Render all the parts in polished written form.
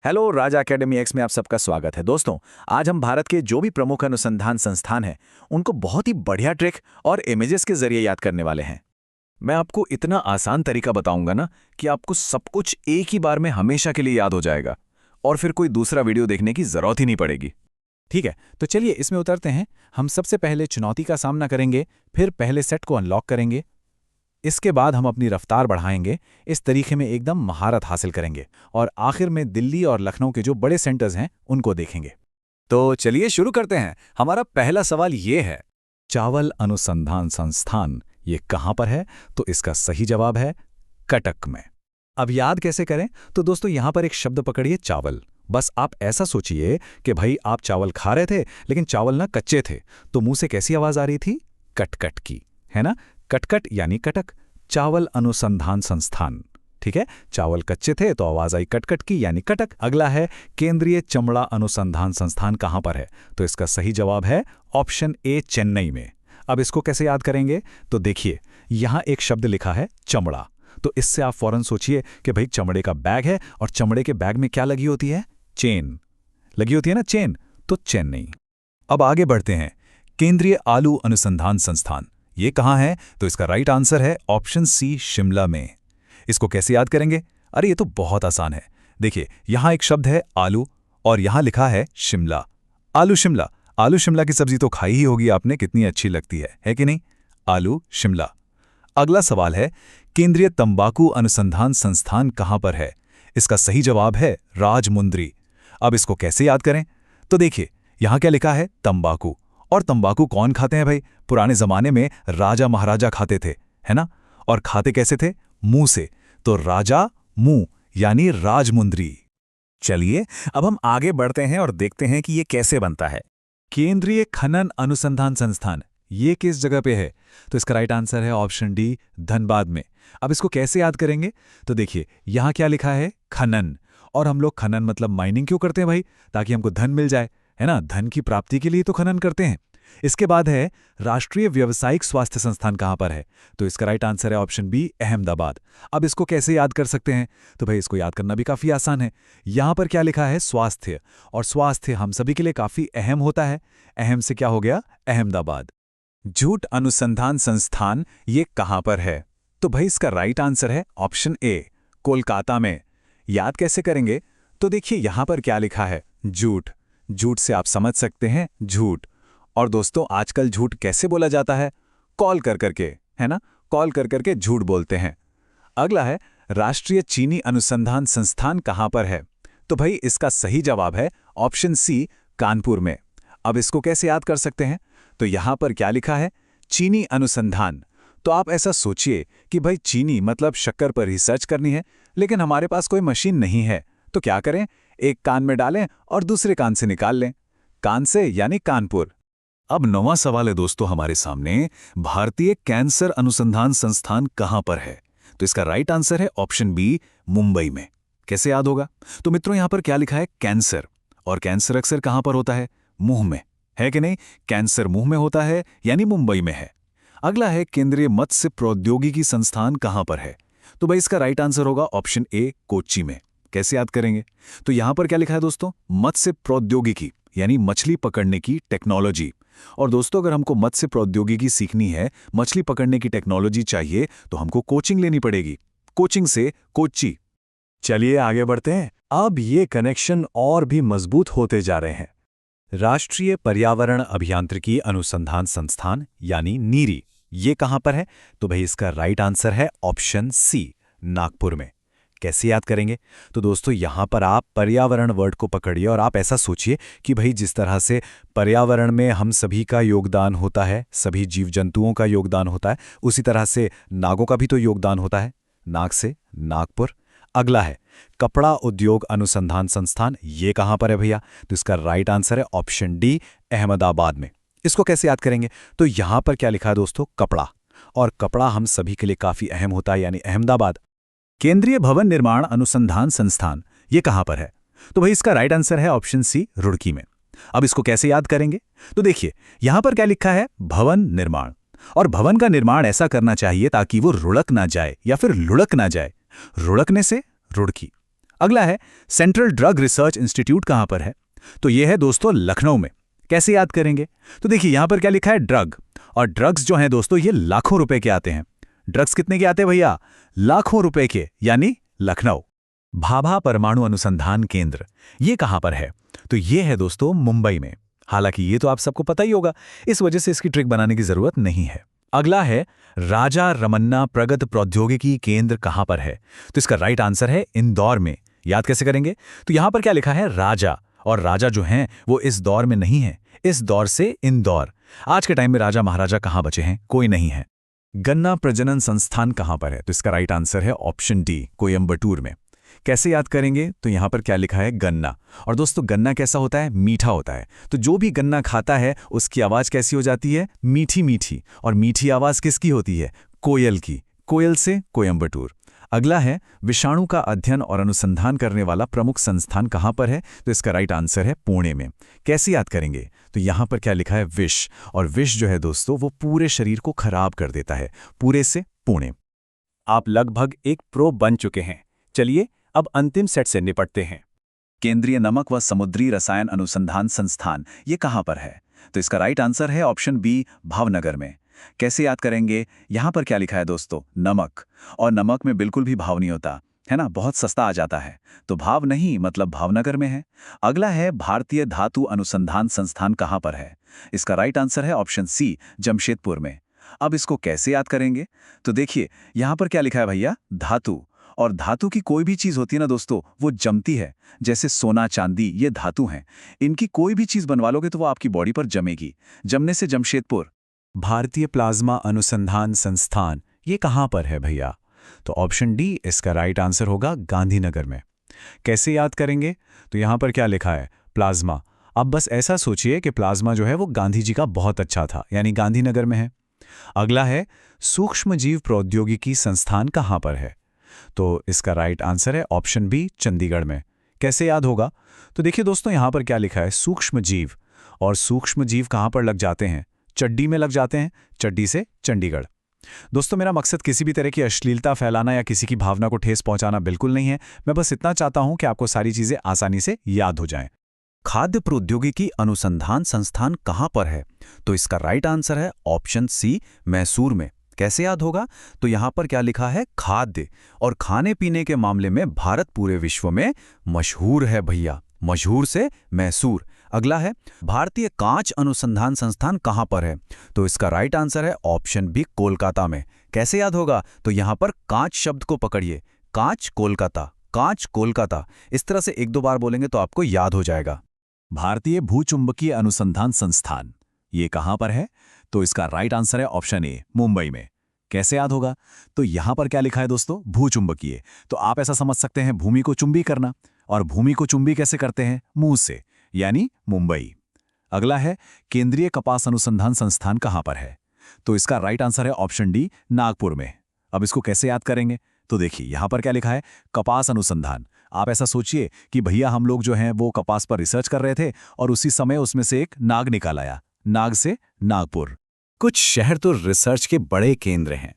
Hello राज academy x में आप सबका स्वागत है दोस्तों। आज हम भारत के जो भी प्रमुख अनुसंधान संस्थान हैं उनको बहुत ही बढ़िया ट्रिक और इमेजेस के जरिए याद करने वाले हैं। मैं आपको इतना आसान तरीका बताऊंगा ना कि आपको सब कुछ एक ही बार में हमेशा के लिए याद हो जाएगा और फिर कोई दूसरा वीडियो देखने की जरूरत ही नहीं पड़ेगी। ठीक है, तो चलिए इसमें उतरते हैं। हम सबसे पहले चुनौती का सामना करेंगे, फिर पहले सेट को अनलॉक करेंगे। इसके बाद हम अपनी रफ्तार बढ़ाएंगे, इस तरीके में एकदम महारत हासिल करेंगे और आखिर में दिल्ली और लखनऊ के जो बड़े सेंटर्स हैं उनको देखेंगे। तो चलिए शुरू करते हैं। हमारा पहला सवाल ये है, चावल अनुसंधान संस्थान ये कहाँ पर है? तो इसका सही जवाब है कटक में। अब याद कैसे करें? तो दोस्तों यहाँ पर एक शब्द पकड़िए, चावल। बस आप ऐसा सोचिए कि भाई आप चावल खा रहे थे लेकिन चावल ना कच्चे थे, तो मुंह से कैसी आवाज आ रही थी? कटकट की, है ना? कटकट यानी कटक। चावल अनुसंधान संस्थान, ठीक है। चावल कच्चे थे तो आवाज आई कटकट की यानी कटक। अगला है केंद्रीय चमड़ा अनुसंधान संस्थान कहाँ पर है? तो इसका सही जवाब है ऑप्शन ए, चेन्नई में। अब इसको कैसे याद करेंगे? तो देखिए यहाँ एक शब्द लिखा है चमड़ा, तो इससे आप फौरन सोचिए कि भाई चमड़े का बैग है और चमड़े के बैग में क्या लगी होती है? चेन लगी होती है ना, चेन। तो चेन्नई। अब आगे बढ़ते हैं। केंद्रीय आलू अनुसंधान संस्थान ये कहाँ है? तो इसका राइट आंसर है ऑप्शन सी, शिमला में। इसको कैसे याद करेंगे? अरे ये तो बहुत आसान है। देखिए यहाँ एक शब्द है आलू और यहाँ लिखा है शिमला। आलू शिमला, आलू शिमला की सब्जी तो खाई ही होगी आपने, कितनी अच्छी लगती है कि नहीं? आलू शिमला। अगला सवाल है केंद्रीय तंबाकू अनुसंधान संस्थान कहाँ पर है? इसका सही जवाब है राजमुंद्री। अब इसको कैसे याद करें? तो देखिए यहाँ क्या लिखा है? तंबाकू। और तंबाकू कौन खाते हैं भाई? पुराने जमाने में राजा महाराजा खाते थे, है ना? और खाते कैसे थे? मुंह से। तो राजा मुंह यानी राजमुंद्री। चलिए अब हम आगे बढ़ते हैं और देखते हैं कि ये कैसे बनता है। केंद्रीय खनन अनुसंधान संस्थान ये किस जगह पे है? तो इसका राइट आंसर है ऑप्शन डी, धनबाद में। अब इसको कैसे याद करेंगे? तो देखिए यहाँ क्या लिखा है? खनन। और हम लोग खनन मतलब माइनिंग क्यों करते हैं भाई? ताकि हमको धन मिल जाए, है ना? धन की प्राप्ति के लिए तो खनन करते हैं। इसके बाद है राष्ट्रीय व्यावसायिक स्वास्थ्य संस्थान कहाँ पर है? तो इसका राइट आंसर है ऑप्शन बी, अहमदाबाद। अब इसको कैसे याद कर सकते हैं? तो भाई इसको याद करना भी काफ़ी आसान है। यहाँ पर क्या लिखा है? स्वास्थ्य। और स्वास्थ्य हम सभी के लिए काफ़ी अहम होता है। अहम से क्या हो गया? अहमदाबाद। जूट अनुसंधान संस्थान ये कहाँ पर है? तो भाई इसका राइट आंसर है ऑप्शन ए, कोलकाता में। याद कैसे करेंगे? तो देखिए यहाँ पर क्या लिखा है? जूट। जूट से आप समझ सकते हैं झूठ। और दोस्तों आजकल झूठ कैसे बोला जाता है? कॉल कर करके, है ना? कॉल कर करके झूठ बोलते हैं। अगला है राष्ट्रीय चीनी अनुसंधान संस्थान कहाँ पर है? तो भाई इसका सही जवाब है ऑप्शन सी, कानपुर में। अब इसको कैसे याद कर सकते हैं? तो यहाँ पर क्या लिखा है? चीनी अनुसंधान। तो आप ऐसा सोचिए कि भाई चीनी मतलब शक्कर पर रिसर्च करनी है, लेकिन हमारे पास कोई मशीन नहीं है, तो क्या करें? एक कान में डालें और दूसरे कान से निकाल लें। कान से यानी कानपुर। अब नौवां सवाल है दोस्तों हमारे सामने, भारतीय कैंसर अनुसंधान संस्थान कहाँ पर है? तो इसका राइट आंसर है ऑप्शन बी, मुंबई में। कैसे याद होगा? तो मित्रों यहाँ पर क्या लिखा है? कैंसर। और कैंसर अक्सर कहाँ पर होता है? मुंह में, है कि नहीं? कैंसर मुंह में होता है यानी मुंबई में है। अगला है केंद्रीय मत्स्य प्रौद्योगिकी संस्थान कहाँ पर है? तो भाई इसका राइट आंसर होगा ऑप्शन ए, कोच्चि में। कैसे याद करेंगे? तो यहां पर क्या लिखा है दोस्तों? मत्स्य प्रौद्योगिकी यानी मछली पकड़ने की टेक्नोलॉजी। और दोस्तों अगर हमको मत्स्य प्रौद्योगिकी सीखनी है, मछली पकड़ने की टेक्नोलॉजी चाहिए, तो हमको कोचिंग लेनी पड़ेगी। कोचिंग से कोच्चि। चलिए आगे बढ़ते हैं। अब ये कनेक्शन और भी मजबूत होते जा रहे हैं। राष्ट्रीय पर्यावरण अभियांत्रिकी अनुसंधान संस्थान यानी नीरी ये कहां पर है? तो भाई इसका राइट आंसर है ऑप्शन सी, नागपुर में। कैसे याद करेंगे? तो दोस्तों यहां पर आप पर्यावरण वर्ड को पकड़िए और आप ऐसा सोचिए कि भाई जिस तरह से पर्यावरण में हम सभी का योगदान होता है, सभी जीव जंतुओं का योगदान होता है, उसी तरह से नागों का भी तो योगदान होता है। नाग से नागपुर। अगला है कपड़ा उद्योग अनुसंधान संस्थान ये कहां पर है भैया? तो इसका राइट आंसर है ऑप्शन डी, अहमदाबाद में। इसको कैसे याद करेंगे? तो यहां पर क्या लिखा है दोस्तों? कपड़ा। और कपड़ा हम सभी के लिए काफी अहम होता है यानी अहमदाबाद। केंद्रीय भवन निर्माण अनुसंधान संस्थान ये कहां पर है? तो भाई इसका राइट आंसर है ऑप्शन सी, रुड़की में। अब इसको कैसे याद करेंगे? तो देखिए यहां पर क्या लिखा है? भवन निर्माण। और भवन का निर्माण ऐसा करना चाहिए ताकि वो रुड़क ना जाए या फिर लुढ़क ना जाए। रुड़कने से रुड़की। अगला है सेंट्रल ड्रग रिसर्च इंस्टीट्यूट कहां पर है? तो यह है दोस्तों लखनऊ में। कैसे याद करेंगे? तो देखिए यहां पर क्या लिखा है, ड्रग। और ड्रग्स जो हैं दोस्तों ये लाखों रुपए के आते हैं। ड्रग्स कितने के आते हैं भैया? लाखों रुपए के, यानी लखनऊ। भाभा परमाणु अनुसंधान केंद्र ये कहां पर है? तो ये है दोस्तों मुंबई में। हालांकि ये तो आप सबको पता ही होगा, इस वजह से इसकी ट्रिक बनाने की जरूरत नहीं है। अगला है राजा रमन्ना प्रगत प्रौद्योगिकी केंद्र कहां पर है? तो इसका राइट आंसर है इंदौर में। याद कैसे करेंगे? तो यहां पर क्या लिखा है, राजा। और राजा जो हैं वो इस दौर में नहीं है, इस दौर से इंदौर। आज के टाइम में राजा महाराजा कहां बचे हैं? कोई नहीं है। गन्ना प्रजनन संस्थान कहां पर है? तो इसका राइट आंसर है ऑप्शन डी, कोयंबटूर में। कैसे याद करेंगे? तो यहां पर क्या लिखा है, गन्ना। और दोस्तों गन्ना कैसा होता है? मीठा होता है। तो जो भी गन्ना खाता है उसकी आवाज कैसी हो जाती है? मीठी मीठी। और मीठी आवाज किसकी होती है? कोयल की। कोयल से कोयंबटूर। अगला है विषाणु का अध्ययन और अनुसंधान करने वाला प्रमुख संस्थान कहां पर है? तो इसका राइट आंसर है पुणे में। कैसे याद करेंगे? तो यहां पर क्या लिखा है, विष। और विष जो है दोस्तों वो पूरे शरीर को खराब कर देता है। पूरे से पुणे। आप लगभग एक प्रो बन चुके हैं। चलिए अब अंतिम सेट से निपटते हैं। केंद्रीय नमक व समुद्री रसायन अनुसंधान संस्थान ये कहां पर है? तो इसका राइट आंसर है ऑप्शन बी, भावनगर में। कैसे याद करेंगे? यहां पर क्या लिखा है दोस्तों, नमक। और नमक में बिल्कुल भी भाव नहीं होता है ना, बहुत सस्ता आ जाता है। तो भाव नहीं, मतलब भावनगर में है। अगला है भारतीय धातु अनुसंधान संस्थान कहां पर है? इसका राइट आंसर है ऑप्शन सी, जमशेदपुर में। अब इसको कैसे याद करेंगे? तो देखिए यहां पर क्या लिखा है भैया, धातु। और धातु की कोई भी चीज होती है ना दोस्तों वो जमती है। जैसे सोना चांदी ये धातु हैं, इनकी कोई भी चीज बनवा लोगे तो वो आपकी बॉडी पर जमेगी। जमने से जमशेदपुर। भारतीय प्लाज्मा अनुसंधान संस्थान ये कहां पर है भैया? तो ऑप्शन डी इसका राइट आंसर होगा, गांधीनगर में। कैसे याद करेंगे? तो यहां पर क्या लिखा है, प्लाज्मा। अब बस ऐसा सोचिए कि प्लाज्मा जो है वो गांधी जी का बहुत अच्छा था, यानी गांधीनगर में है। अगला है सूक्ष्मजीव प्रौद्योगिकी संस्थान कहां पर है? तो इसका राइट आंसर है ऑप्शन बी, चंडीगढ़ में। कैसे याद होगा? तो देखिए दोस्तों यहां पर क्या लिखा है, सूक्ष्मजीव। और सूक्ष्मजीव कहां पर लग जाते हैं? चड्डी में लग जाते हैं। चड्डी से चंडीगढ़। दोस्तों मेरा मकसद किसी भी तरह की अश्लीलता फैलाना या किसी की भावना को ठेस पहुंचाना बिल्कुल नहीं है। मैं बस इतना चाहता हूं कि आपको सारी चीजें आसानी से याद हो जाएं। खाद्य प्रौद्योगिकी अनुसंधान संस्थान कहां पर है? तो इसका राइट आंसर है ऑप्शन सी, मैसूर में। कैसे याद होगा? तो यहां पर क्या लिखा है, खाद्य। और खाने पीने के मामले में भारत पूरे विश्व में मशहूर है भैया। मशहूर से मैसूर। अगला है भारतीय कांच अनुसंधान संस्थान कहां पर है? तो इसका राइट आंसर है ऑप्शन बी, कोलकाता में। कैसे याद होगा? तो यहां पर कांच शब्द को पकड़िए, कांच कोलकाता, कांच कोलकाता। इस तरह से एक दो बार बोलेंगे तो आपको याद हो जाएगा। भारतीय भूचुंबकीय अनुसंधान संस्थान ये कहां पर है? तो इसका राइट आंसर है ऑप्शन ए, मुंबई में। कैसे याद होगा? तो यहां पर क्या लिखा है दोस्तों, भूचुंबकीय। तो आप ऐसा समझ सकते हैं भूमि को चुंबी करना। और भूमि को चुंबी कैसे करते हैं? मुंह से, यानी मुंबई। अगला है केंद्रीय कपास अनुसंधान संस्थान कहां पर है? तो इसका राइट आंसर है ऑप्शन डी, नागपुर में। अब इसको कैसे याद करेंगे? तो देखिए यहां पर क्या लिखा है, कपास अनुसंधान। आप ऐसा सोचिए कि भैया हम लोग जो हैं वो कपास पर रिसर्च कर रहे थे और उसी समय उसमें से एक नाग निकाल आया। नाग से नागपुर। कुछ शहर तो रिसर्च के बड़े केंद्र हैं।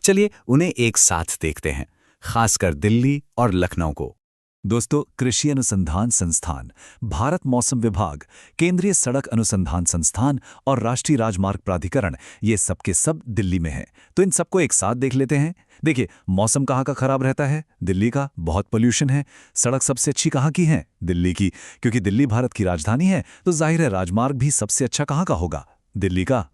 चलिए उन्हें एक साथ देखते हैं, खासकर दिल्ली और लखनऊ को। दोस्तों कृषि अनुसंधान संस्थान, भारत मौसम विभाग, केंद्रीय सड़क अनुसंधान संस्थान और राष्ट्रीय राजमार्ग प्राधिकरण ये सब के सब दिल्ली में है। तो इन सबको एक साथ देख लेते हैं। देखिए मौसम कहाँ का खराब रहता है? दिल्ली का। बहुत पोल्यूशन है। सड़क सबसे अच्छी कहाँ की है? दिल्ली की, क्योंकि दिल्ली भारत की राजधानी है। तो जाहिर है राजमार्ग भी सबसे अच्छा कहाँ का होगा? दिल्ली का।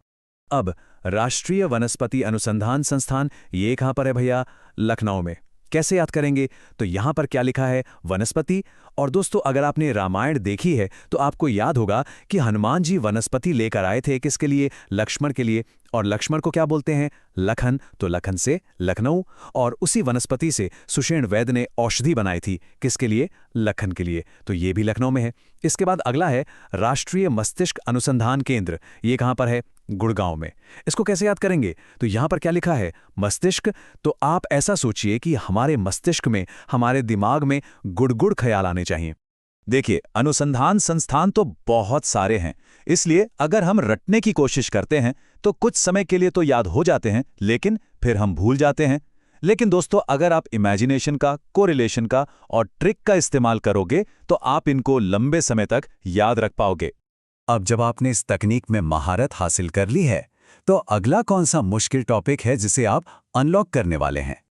अब राष्ट्रीय वनस्पति अनुसंधान संस्थान ये कहां पर है भैया? लखनऊ में। कैसे याद करेंगे? तो यहां पर क्या लिखा है, वनस्पति। और दोस्तों अगर आपने रामायण देखी है तो आपको याद होगा कि हनुमान जी वनस्पति लेकर आए थे, किसके लिए? लक्ष्मण के लिए। और लक्ष्मण को क्या बोलते हैं? लखन। तो लखन से लखनऊ। और उसी वनस्पति से सुषेण वैद्य ने औषधि बनाई थी, किसके लिए? लखन के लिए। तो ये भी लखनऊ में है। इसके बाद अगला है राष्ट्रीय मस्तिष्क अनुसंधान केंद्र। ये कहां पर है? गुड़गांव में। इसको कैसे याद करेंगे? तो यहां पर क्या लिखा है, मस्तिष्क। तो आप ऐसा सोचिए कि हमारे मस्तिष्क में, हमारे दिमाग में गुड़ ख्याल आने चाहिए। देखिए अनुसंधान संस्थान तो बहुत सारे हैं, इसलिए अगर हम रटने की कोशिश करते हैं तो कुछ समय के लिए तो याद हो जाते हैं, लेकिन फिर हम भूल जाते हैं। लेकिन दोस्तों अगर आप इमेजिनेशन का, कोरिलेशन का और ट्रिक का इस्तेमाल करोगे तो आप इनको लंबे समय तक याद रख पाओगे। अब जब आपने इस तकनीक में महारत हासिल कर ली है, तो अगला कौन सा मुश्किल टॉपिक है जिसे आप अनलॉक करने वाले हैं?